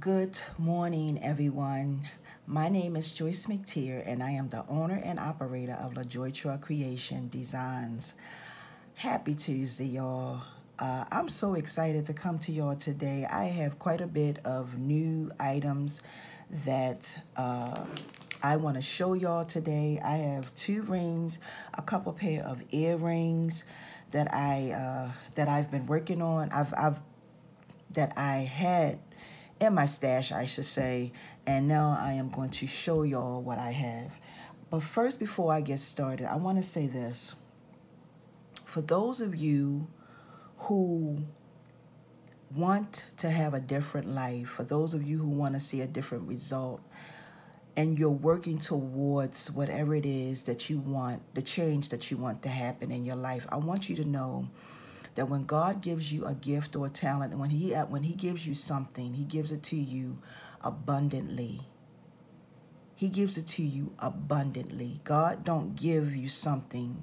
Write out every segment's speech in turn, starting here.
Good morning, everyone. My name is Joyce McTeer, and I am the owner and operator of LaJoy Truck Creation Designs. Happy Tuesday, y'all. I'm so excited to come to y'all today. I have quite a bit of new items that I want to show y'all today. I have 2 rings, a couple pair of earrings that I've been working on. That I had in my stash, I should say, and now I am going to show y'all what I have. But first, before I get started, I want to say this. For those of you who want to have a different life, for those of you who want to see a different result, and you're working towards whatever it is that you want, the change that you want to happen in your life, I want you to know that when God gives you a gift or a talent, and when he gives you something, he gives it to you abundantly. He gives it to you abundantly. God don't give you something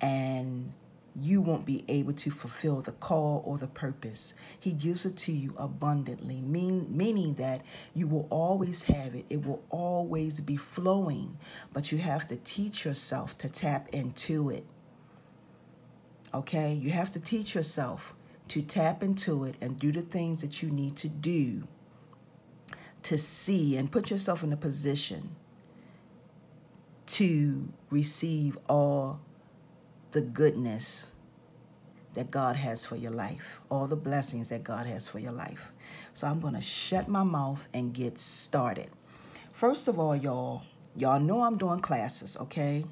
and you won't be able to fulfill the call or the purpose. He gives it to you abundantly, meaning that you will always have it. It will always be flowing, but you have to teach yourself to tap into it. Okay, you have to teach yourself to tap into it and do the things that you need to do to see and put yourself in a position to receive all the goodness that God has for your life, all the blessings that God has for your life. So I'm going to shut my mouth and get started. First of all, y'all know I'm doing classes, okay?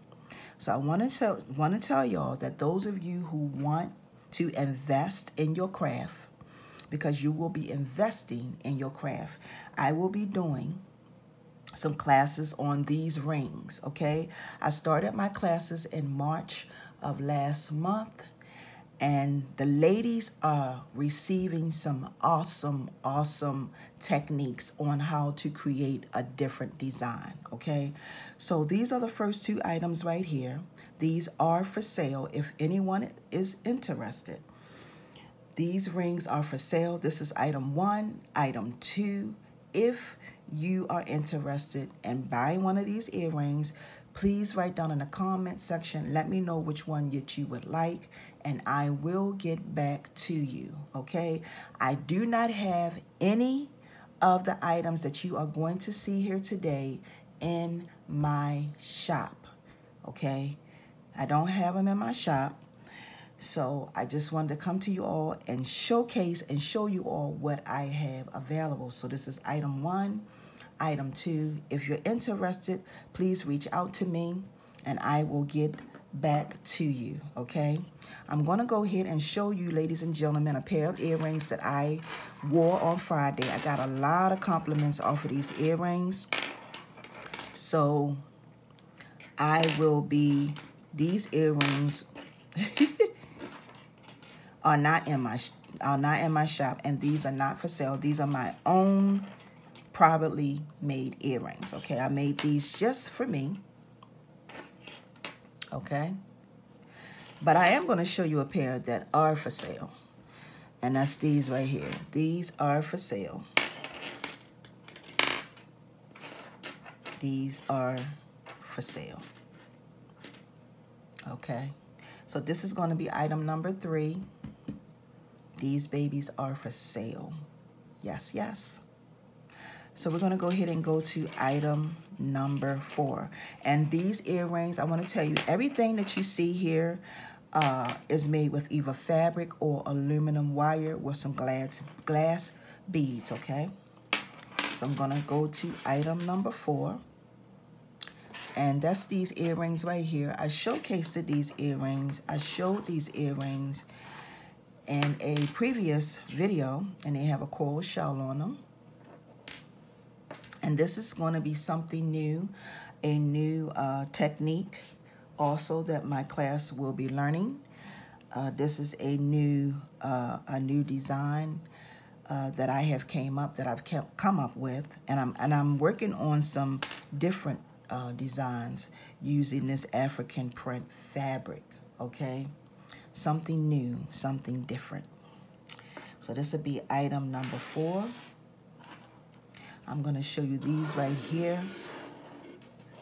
So I want to tell y'all that those of you who want to invest in your craft, because you will be investing in your craft, I will be doing some classes on these rings, okay? I started my classes in March of last month, and the ladies are receiving some awesome techniques on how to create a different design, okay? So these are the first 2 items right here. These are for sale if anyone is interested. These rings are for sale. This is item 1. Item 2, if you are interested in buying one of these earrings, please write down in the comment section. Let me know which one that you would like, and I will get back to you, okay? I do not have any of the items that you are going to see here today in my shop, okay? I don't have them in my shop. So I just wanted to come to you all and showcase and show you all what I have available. So this is item 1, item 2. If you're interested, please reach out to me and I will get back to you, okay? I'm going to go ahead and show you, ladies and gentlemen, a pair of earrings that I wore on Friday. I got a lot of compliments off of these earrings. So these earrings are not in my shop, and these are not for sale. These are my own privately made earrings, okay? I made these just for me, okay? But I am going to show you a pair that are for sale, and that's these right here. These are for sale. These are for sale, okay? So this is going to be item number 3. These babies are for sale. Yes, yes. So we're going to go ahead and go to item number 4. And these earrings, I want to tell you, everything that you see here is made with either fabric or aluminum wire with some glass beads, okay? So I'm going to go to item number 4. And that's these earrings right here. I showcased these earrings. I showed these earrings in a previous video, and they have a coral shell on them. And this is going to be something new, a new technique also that my class will be learning. This is a new design that I have come up with, and I'm working on some different designs using this African print fabric, okay? Something new, something different. So this will be item number 4. I'm going to show you these right here.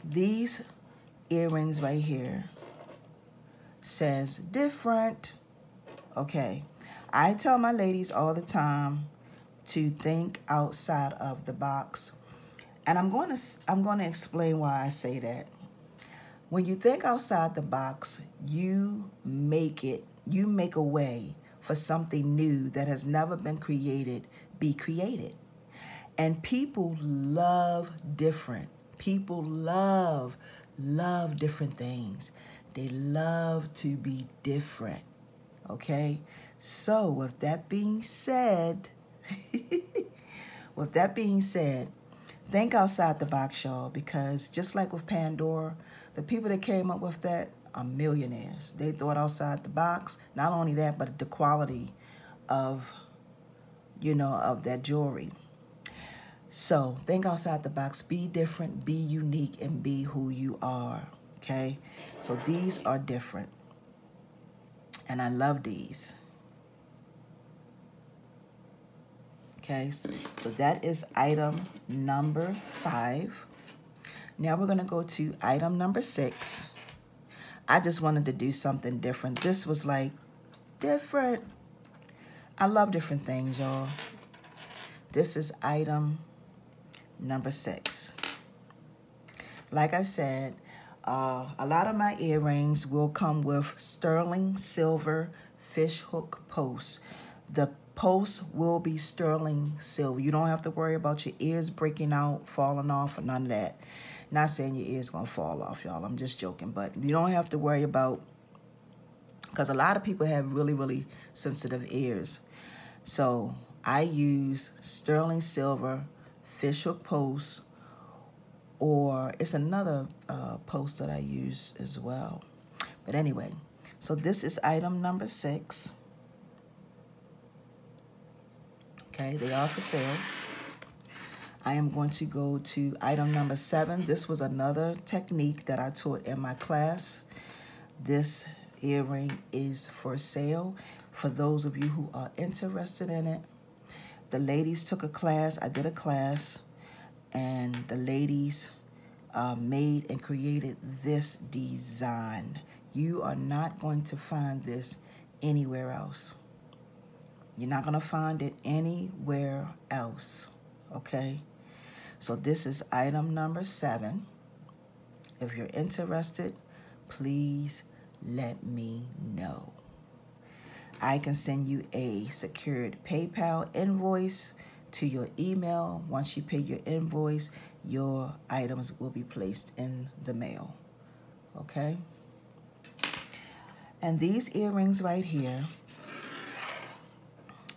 These earrings right here says different. Okay. I tell my ladies all the time to think outside of the box. And I'm going to explain why I say that. When you think outside the box, you make a way for something new that has never been created be created. And people love different. People love different things. They love to be different. Okay? So with that being said, think outside the box, y'all, because just like with Pandora, the people that came up with that are millionaires. They thought outside the box. Not only that, but the quality of, of that jewelry. So think outside the box, be different, be unique, and be who you are, okay? So these are different, and I love these. Okay, so that is item number 5. Now we're going to go to item number 6. I just wanted to do something different. This was like different. I love different things, y'all. This is item number 6. Like I said, a lot of my earrings will come with sterling silver fishhook posts. The posts will be sterling silver. You don't have to worry about your ears breaking out, falling off, or none of that. Not saying your ears gonna fall off, y'all. I'm just joking. But you don't have to worry about, because a lot of people have really, really sensitive ears. So I use sterling silver fishhook posts, or it's another post that I use as well. But anyway, so this is item number 6. Okay, they are for sale. I am going to go to item number 7. This was another technique that I taught in my class. This earring is for sale for those of you who are interested in it. The ladies took a class. I did a class, and the ladies made and created this design. You are not going to find this anywhere else. You're not going to find it anywhere else, okay? So this is item number 7. If you're interested, please let me know. I can send you a secured PayPal invoice to your email. Once you pay your invoice, your items will be placed in the mail, okay? And these earrings right here,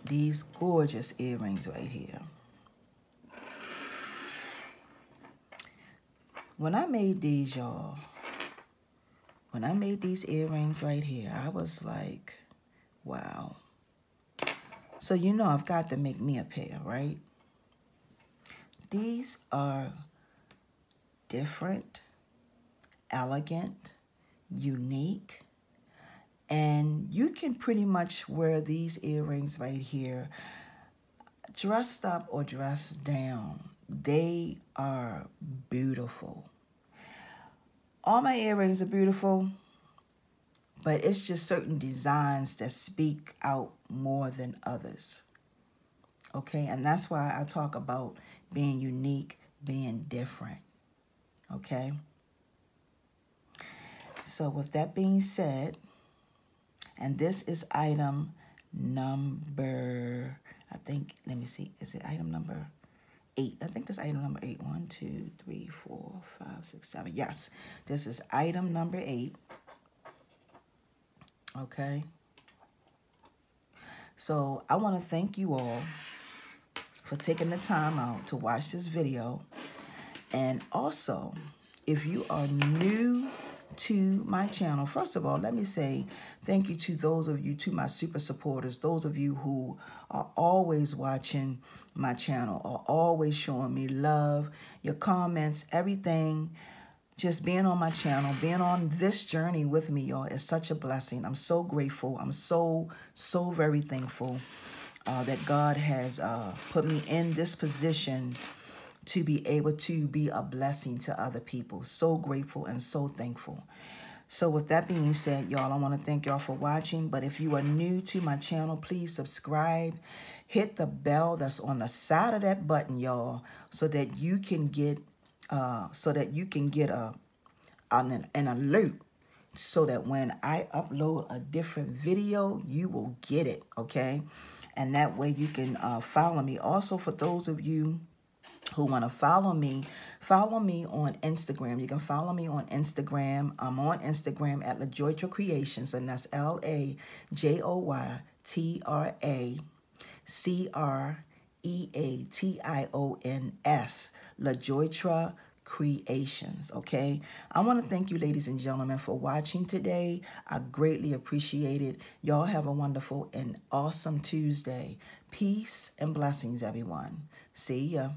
these gorgeous earrings right here. When I made these, y'all, when I made these earrings right here, I was like, wow. So you know I've got to make me a pair, right? These are different, elegant, unique, and you can pretty much wear these earrings right here dressed up or dressed down. They are beautiful. All my earrings are beautiful, but it's just certain designs that speak out more than others. Okay, and that's why I talk about being unique, being different. Okay? So with that being said, and this is item number, I think, let me see, is it item number 8? I think that's item number 8. 1, 2, 3, 4, 5, 6, 7. Yes, this is item number 8. Okay. So I want to thank you all for taking the time out to watch this video. And also, if you are new to my channel, first of all, let me say thank you to those of you, to my super supporters, those of you who are always watching my channel, are always showing me love, your comments, everything. Just being on my channel, being on this journey with me, y'all, is such a blessing. I'm so grateful. I'm so very thankful that God has put me in this position to be able to be a blessing to other people. So grateful and so thankful. So with that being said, y'all, I want to thank y'all for watching. But if you are new to my channel, please subscribe. Hit the bell that's on the side of that button, y'all, so that you can get an alert, so that when I upload a different video, you will get it, okay? And that way you can follow me. Also, for those of you who want to follow me on Instagram. You can follow me on Instagram. I'm on Instagram at LaJoytra Creations, and that's LaJoytraCreations, LaJoytra Creations, okay? I want to thank you, ladies and gentlemen, for watching today. I greatly appreciate it. Y'all have a wonderful and awesome Tuesday. Peace and blessings, everyone. See ya.